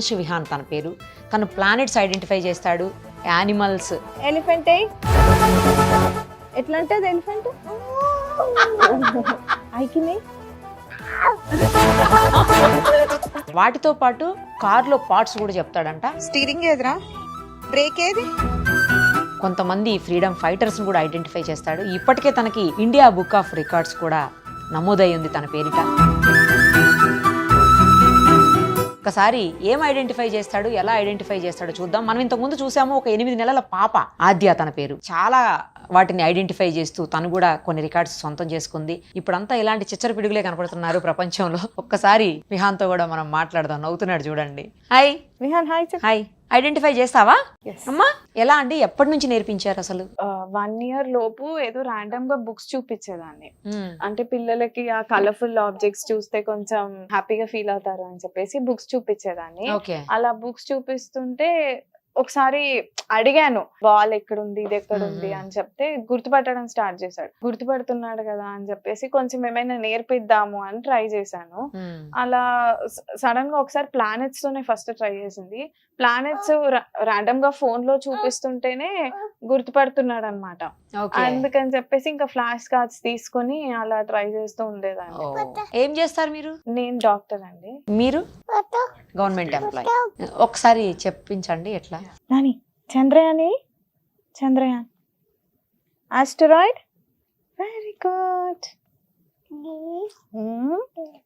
దేవాంశ్ విహాన్ తన పేరు. తను ప్లానెట్స్ ఐడెంటిఫై చేస్తాడు, యానిమల్స్. ఎలిఫెంట్ ఎట్లా అంటే ఎలిఫెంట్ ఐకిని వాటితో పాటు కార్లో పార్ట్స్ కూడా చెప్తాడంట. స్టీరింగ్ ఏదిరా, బ్రేక్ ఏది? కొంతమంది ఫ్రీడమ్ ఫైటర్స్ని కూడా ఐడెంటిఫై చేస్తాడు. ఇప్పటికే తనకి ఇండియా బుక్ ఆఫ్ రికార్డ్స్ కూడా నమోదై ఉంది తన పేరిట. ఒకసారి ఏం ఐడెంటిఫై చేస్తాడు, ఎలా ఐడెంటిఫై చేస్తాడో చూద్దాం. మనం ఇంతకుముందు చూసాము ఒక 8 నెలల పాప ఆద్య తన పేరు. చాలా వాటిని ఐడెంటిఫై చేస్తూ తను కూడా కొన్ని రికార్డ్స్ సొంతం చేసుకుంది. ఇప్పుడంతా ఇలాంటి చిచ్చర పిడుగులే కనపడుతున్నారు ప్రపంచంలో. ఒక్కసారి విహాన్తో కూడా మనం మాట్లాడదాం. నవ్వుతున్నాడు చూడండి. Hi Vihaan. Hi. Hi. Identify చేస్తావా అమ్మా? ఎలా అండి, ఎప్పటి నుంచి నేర్పించారు అసలు? 1 year లోపు ఏదో ర్యాండమ్ గా బుక్స్ చూపించేదాన్ని. అంటే పిల్లలకి ఆ కలర్ఫుల్ ఆబ్జెక్ట్స్ చూస్తే కొంచెం హ్యాపీగా ఫీల్ అవుతారు అని చెప్పేసి బుక్స్ చూపించేదాన్ని. అలా బుక్స్ చూపిస్తుంటే ఒకసారి అడిగాను, బాల్ ఎక్కడుంది, ఇది ఎక్కడుంది అని చెప్తే గుర్తుపట్టడం స్టార్ట్ చేశాడు. గుర్తుపడుతున్నాడు కదా అని చెప్పేసి కొంచెం ఏమైనా నేర్పిద్దాము అని ట్రై చేశాను. అలా సడన్ గా ఒకసారి ప్లానెట్స్ తోనే ఫస్ట్ ట్రై చేసింది. ప్లానెట్స్ ర్యాండమ్ గా ఫోన్ లో చూపిస్తుంటేనే గుర్తుపడుతున్నాడు అనమాట. అందుకని చెప్పేసి ఇంకా ఫ్లాష్ కార్డ్స్ తీసుకొని అలా ట్రై చేస్తూ ఉండేదాన్ని. ఏం చేస్తారు మీరు? నేను డాక్టర్ అండి. మీరు గవర్నమెంట్ ఎంప్లాయ్. ఒకసారి చెప్పించండి ఎట్లా. Nani, Chandrayaan asteroid, very good.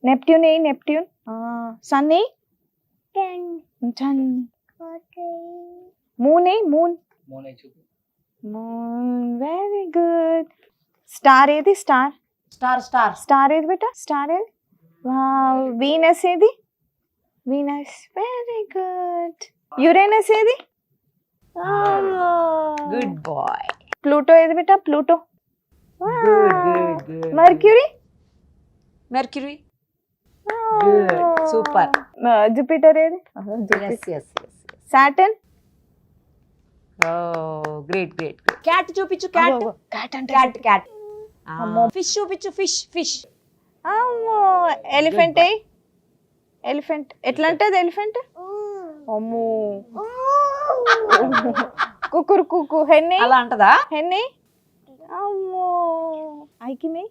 Neptune సన్నీ, మూన్, వెరీ గుడ్. స్టార్ ఏది? స్టార్ ఏది బేటా? స్టార్ ఏది? వీనస్ ఏది? Venus, very good. యురేనస్ ఏది? Good boy. ప్లూటో ఏది బేటా? ప్లూటో. Mercury, super. జూపిటర్ ఏది? సాటర్న్. గ్రేట్. క్యాట్ చూపించు. క్యాట్. ఫిష్ చూపించు. ఫిష్. ఎలిఫెంట్ ఎట్లా అంటే ఎలిఫెంట్? అమ్మో. కుక్కు. హెన్నీ అలా అంటదా? హెన్నీ. అమ్మో. ఐకిని.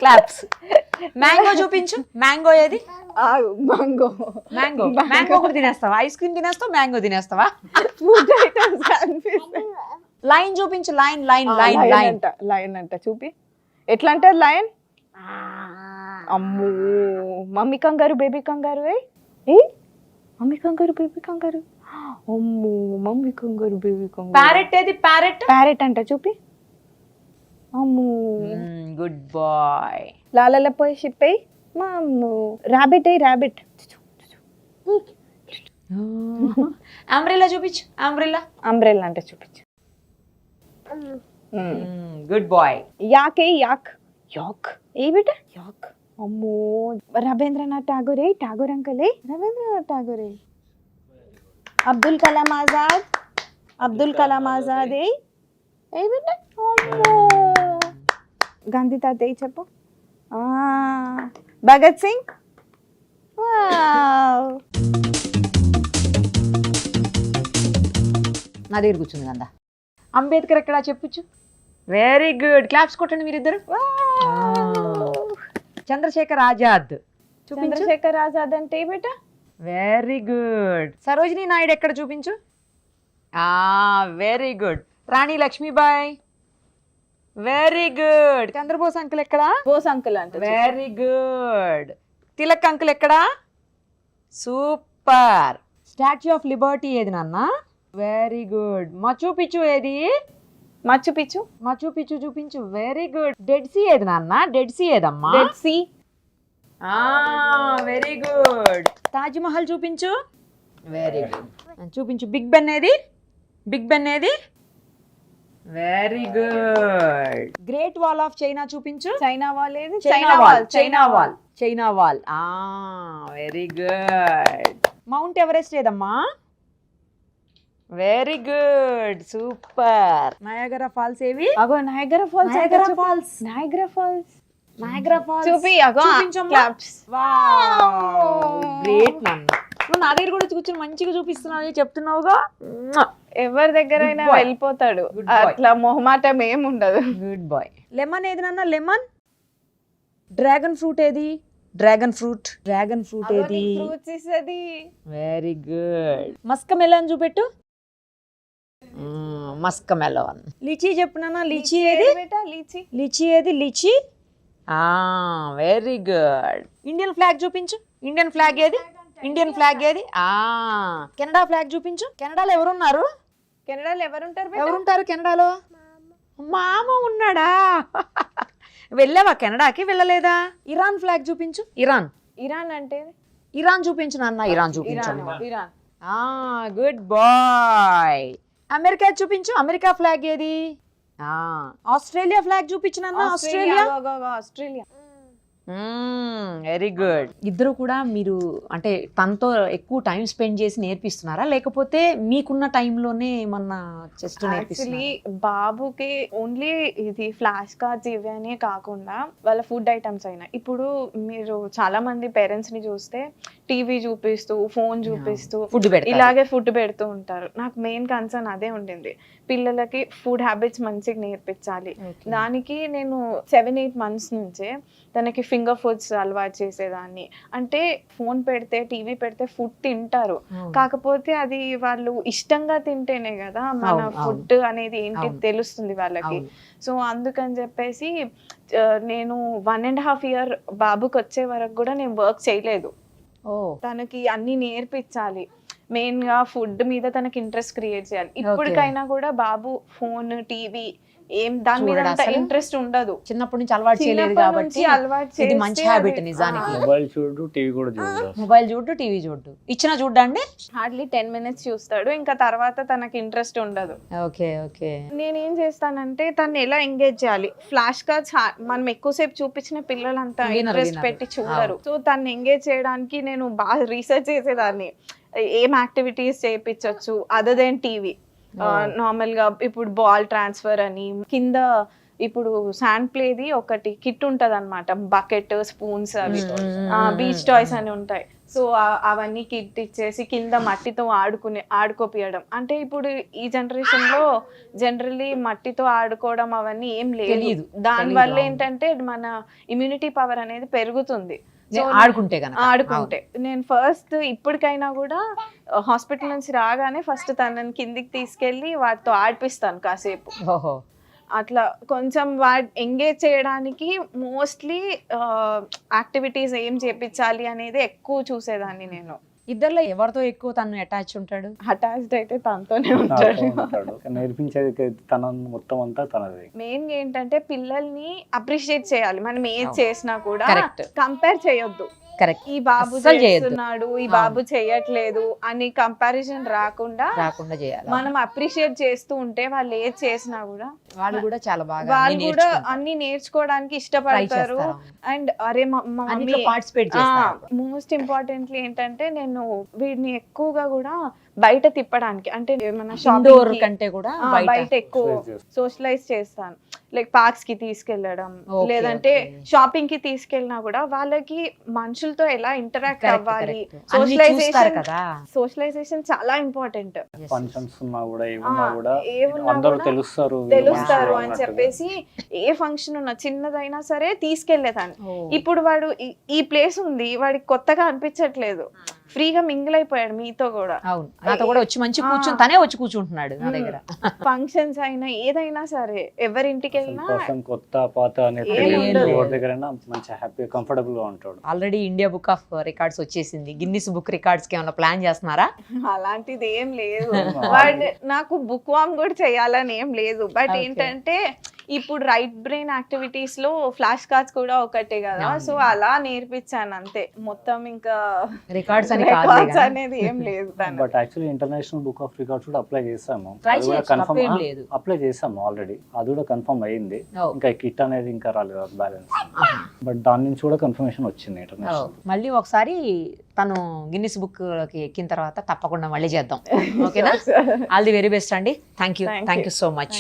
క్లాప్స్. మ్యాంగో చూపించు. మ్యాంగో ఏది? మ్యాంగో కూడా తినేస్తావా? ఐస్ క్రీమ్ తినేస్తావా? మ్యాంగో తినేస్తావా? లైన్ చూపించు. లైన్ అంట చూపి. ఎట్లా అంటారు లయన్? అమ్మో. మమ్మీ కంగారు, బేబీ కంగారు. మమ్మీ కంగారు, బేబీ కంగారు. అమ్మో. మమ్మీ కంగారు, బేబీ కంగారు. ప్యారెట్ ఏది? ప్యారెట్ అంట చూపి. అమ్మో. Good boy. లాలలపోయి షిప్పై. మమ్మో. రాబిట్. అంబ్రెల్లా చూపించు. అంబ్రెల్లా అంటే చూపించు. Good boy. యాక్ ఏ బిడ్డ? యాక్. అమ్మో. రవీంద్రనాథ్ ఠాగూర్ అంకల్. రవీంద్రనాథ్ ఠాగూర్. అబ్దుల్ కలాం ఆజాద్ ఏ బిడ్డ? అమ్మో. గాంధీ తాత చెప్పు. భగత్ సింగ్. నా దగ్గర కూర్చుంది కదా. అంబేద్కర్ ఎక్కడా చెప్పొచ్చు. Very good. క్లాప్స్ కొట్టండి మీరిద్దరు. చంద్రశేఖర్ ఆజాద్ చూపించు. చంద్రశేఖర్ ఆజాద్ అంటే బేటా? Very good. సరోజినీ నాయుడు ఎక్కడ చూపించు. Very good. Rani Lakshmibai. Very good. Chandrabose uncle ఎక్కడ? బోస్ అంకుల్ అంటే. Very good. తిలక్ అంకుల్ ఎక్కడ? సూపర్. స్టాచ్యూ ఆఫ్ లిబర్టీ ఏది నాన్న? Very good. మచూ పిచ్చు ఏది? మచూ పిచ్చు చూపించు. Very good. డెడ్ సీ ఏది నాన్న? డెడ్ సీ ఏదమ్మా? Dead Sea. Very good. Taj Mahal చూపించు. Very good. చూపించు. బిగ్ బెన్ ఏది? Very good. Great Wall of China చూపించు. చైనా వాల్ ఏది? China wall. Very good. Mount Everest ఏదమ్మా? Very good. Super. Niagara Falls ఏవి? అగో నయాగరా ఫాల్స్. నయాగరా ఫాల్స్ చూపి అగో చూపించమ్మా. క్లాప్స్. గ్రేట్ నాన్న, నువ్వు నా దగ్గర కూడా కూర్చొని మంచిగా చూపిస్తున్నావు చెప్తున్నావుగా. ఎవరి దగ్గర అయినా Good boy. వెళ్ళిపోతాడు, Good boy. అట్లా మొహమాటం ఏం ఉండదు. Good bye. లెమన్ ఏది నాన్న? లెమన్. డ్రాగన్ ఫ్రూట్ ఏది? Dragon fruit. డ్రాగన్ ఫ్రూట్ ఏది? ఫ్రూట్స్ ఇస్తుంది. Very good. మస్క మెలన్ చూపెట్టు. Muskmelon. లిచీ చెప్పు నాన్న. లిచీ ఏది? బేటా లీచి. లిచీ ఏది? Lychee. Very good. Indian flag చూపించు. ఇండియన్ ఫ్లాగ్ ఏది? ఇండియన్ ఫ్లాగ్ ఏది? కెనడా ఫ్లాగ్ చూపించు. కెనడాలో ఎవరున్నారు? కెనడాలో ఎవరుంటారు బేటా? ఎవరుంటారు కెనడాలో? మామ ఉన్నాడా? వెళ్ళావా కెనడాకి? వెళ్ళలేదా? ఇరాన్ ఫ్లాగ్ చూపించు. ఇరాన్. ఇరాన్ అంటే ఇరాన్ చూపించు నాన్న. ఇరాన్ చూపించు. ఇరాన్. Good boy. అమెరికా చూపించు. అమెరికా ఫ్లాగ్ ఏది? ఆస్ట్రేలియా ఫ్లాగ్ చూపించు నాన్న. ఆస్ట్రేలియా. ఆస్ట్రేలియా. Very good. ఇద్దరు కూడా మీరు అంటే తనతో ఎక్కువ టైం స్పెండ్ చేసి నేర్పిస్తున్నారా, లేకపోతే మీకున్న టైంలోనే ఏమన్నా జస్ట్ యాక్చువల్లీ బాబుకి ఓన్లీ ఇది ఫ్లాష్ కార్డ్స్ ఇవి అనే కాకుండా వాళ్ళ ఫుడ్ ఐటమ్స్ అయినా, ఇప్పుడు మీరు చాలా మంది పేరెంట్స్ ని చూస్తే టీవీ చూపిస్తూ ఫోన్ చూపిస్తూ ఫుడ్ ఇలాగే ఫుడ్ పెడుతూ ఉంటారు. నాకు మెయిన్ కన్సర్న్ అదే ఉండింది, పిల్లలకి ఫుడ్ హ్యాబిట్స్ మంచిగా నేర్పించాలి. దానికి నేను 7-8 months నుంచే తనకి ఫింగర్ ఫుడ్స్ అలవాటు చేసేదాన్ని. అంటే ఫోన్ పెడితే టీవీ పెడితే ఫుడ్ తింటారు, కాకపోతే అది వాళ్ళు ఇష్టంగా తింటేనే కదా మన ఫుడ్ అనేది ఏంటి తెలుస్తుంది వాళ్ళకి. సో అందుకని చెప్పేసి నేను 1.5 year బాబుకి వచ్చే వరకు కూడా నేను వర్క్ చేయలేదు. తనకి అన్ని నేర్పించాలి, మెయిన్ గా ఫుడ్ మీద తనకి ఇంట్రెస్ట్ క్రియేట్ చేయాలి. ఇప్పటికైనా కూడా బాబు ఫోన్ టీవీ ఏం దాని మీద అంత ఇంట్రెస్ట్ ఉండదు, చిన్నప్పటి నుంచి అలవాటు చేయలేదు కాబట్టి ఇది మంచి హ్యాబిట్ నిజానికి. మొబైల్ చూడు, టీవీ కూడా చూడు. మొబైల్ చూడు, టీవీ చూడు. ఇచ్చిన చూడండి హార్డ్లీ 10 minutes చూస్తాడు, ఇంకా తర్వాత తనకి ఇంట్రెస్ట్ ఉండదు. Okay okay. నేనేం చేస్తానంటే తను ఎలా ఎంగేజ్ చేయాలి, ఫ్లాష్ కార్డ్స్ మనం ఎక్కువసేపు చూపించిన పిల్లలంతా ఇంట్రెస్ట్ పెట్టి చూడరు. సో తను ఎంగేజ్ చేయడానికి నేను బాగా రీసెర్చ్ చేసేదాన్ని, ఏం యాక్టివిటీస్ చేయించవచ్చు అదర్ దెన్ టీవీ. నార్మల్ గా ఇప్పుడు బాల్ ట్రాన్స్ఫర్ అని కింద ఇప్పుడు శాండ్ ప్లేది ఒకటి కిట్ ఉంటది అనమాట, బకెట్ స్పూన్స్ అవి బీచ్ టాయ్స్ అని ఉంటాయి. సో అవన్నీ కిట్ ఇచ్చేసి కింద మట్టితో ఆడుకోపియడం. అంటే ఇప్పుడు ఈ జనరేషన్ లో జనరల్లీ మట్టితో ఆడుకోవడం అవన్నీ ఏం లేదు. దాని వల్ల ఏంటంటే మన ఇమ్యూనిటీ పవర్ అనేది పెరుగుతుంది ఆడుకుంటే. నేను ఫస్ట్ ఇప్పటికైనా కూడా హాస్పిటల్ నుంచి రాగానే ఫస్ట్ తనని కిందికి తీసుకెళ్లి వాటితో ఆడిపిస్తాను కాసేపు. అట్లా కొంచెం ఎంగేజ్ చేయడానికి మోస్ట్లీ యాక్టివిటీస్ ఏం చేపించాలి అనేది ఎక్కువ చూసేదాన్ని నేను. ఇద్దరులో ఎవరితో ఎక్కువ తను అటాచ్ ఉంటాడు? అటాచ్డ్ అయితే తనతోనే ఉంటాడు. నేర్పించేది తన మొత్తం అంతా తనది. మెయిన్ ఏంటంటే పిల్లల్ని అప్రిషియేట్ చేయాలి. మనం ఏది చేసినా కూడా కంపేర్ చేయొద్దు. ఈ బాబు చేస్తున్నాడు, ఈ బాబు చేయట్లేదు అని కంపారిజన్ రాకుండా చేయాలి. మనం అప్రిషియేట్ చేస్తూ ఉంటే వాళ్ళు ఏది చేసినా కూడా వాళ్ళు కూడా చాలా బాగా వాళ్ళు కూడా అన్ని నేర్చుకోవడానికి ఇష్టపడతారు. అండ్ అరే మోస్ట్ ఇంపార్టెంట్లీ ఏంటంటే నేను వీడిని ఎక్కువగా కూడా బయట తిప్పడానికి, అంటే ఏమైనా షాపింగ్ కంటే కూడా బయట ఎక్కువ సోషలైజ్ చేస్తాను. లైక్ పార్క్స్ కి తీసుకెళ్లడం, లేదంటే షాపింగ్ కి తీసుకెళ్ళినా కూడా వాళ్ళకి మనుషులతో ఎలా ఇంటరాక్ట్ అవ్వాలి, సోషలైజేషన్ చాలా ఇంపార్టెంట్. ఫంక్షన్స్ ఉన్నా కూడా ఏమున్నా అందరూ తెలుస్తారు అని చెప్పేసి ఏ ఫంక్షన్ ఉన్నా చిన్నదైనా సరే తీసుకెళ్లేదాన్ని. ఇప్పుడు వాడు ఈ ప్లేస్ ఉంది, వాడికి కొత్తగా అనిపించట్లేదు, ఫ్రీగా మింగిల్ అయిపోయాడు మీతో కూడా. నాతో కూడా వచ్చి మంచి కూర్చుని తనే వచ్చి కూర్చుంటున్నాడు నా దగ్గర. ఫంక్షన్స్ అయినా ఏదైనా సరే ఎవరింటికి వెళ్ళినా కొత్త పాత మంచి హ్యాపీ కంఫర్టబుల్ గా ఉంటాడు. Already India book of records వచ్చేసింది, గిన్నిస్ బుక్ రికార్డ్స్ కి ఏమైనా ప్లాన్ చేస్తున్నారా? అలాంటిది ఏం లేదు. నాకు బుక్ వామ్ కూడా చేయాలని ఏం లేదు. బట్ ఏంటంటే ఇప్పుడు రైట్ బ్రెయిన్ యాక్టివిటీస్ లో ఫ్లాష్ కార్డ్స్ కూడా ఒకటే కదా, సో అలా నేర్పించాను అంతే. మొత్తం ఇంకా రికార్డ్స్ అనేది ఏం లేదు. But actually international book of records కూడా అప్లై చేసాము, అప్లై చేసాము ఆల్రెడీ, అది కూడా కన్ఫర్మ్ అయింది. ఇంకా కిట్ అనేది ఇంకా రాలేదు బ్యాలెన్స్, బట్ దాని నుంచి కూడా కన్ఫర్మేషన్ వచ్చింది ఇంటర్నేషనల్. మళ్ళీ ఒకసారి తను గిన్నిస్ బుక్ లోకి ఎక్కిన తర్వాత తప్పకుండా మళ్ళీ చేద్దాం, ఓకేనా? ఆల్ ది వెరీ బెస్ట్ అండి. Thank you so much.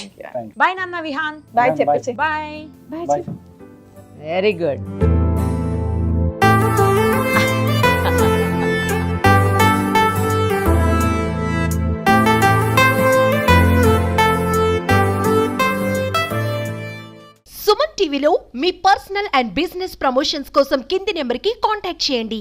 Bye నాన్న విహాన్. బాయ్ చెప్పేసి. బాయ్. Very good. సుమన్ టీవీలో మీ పర్సనల్ అండ్ బిజినెస్ ప్రమోషన్స్ కోసం కింది నెంబర్కి కాంటాక్ట్ చేయండి.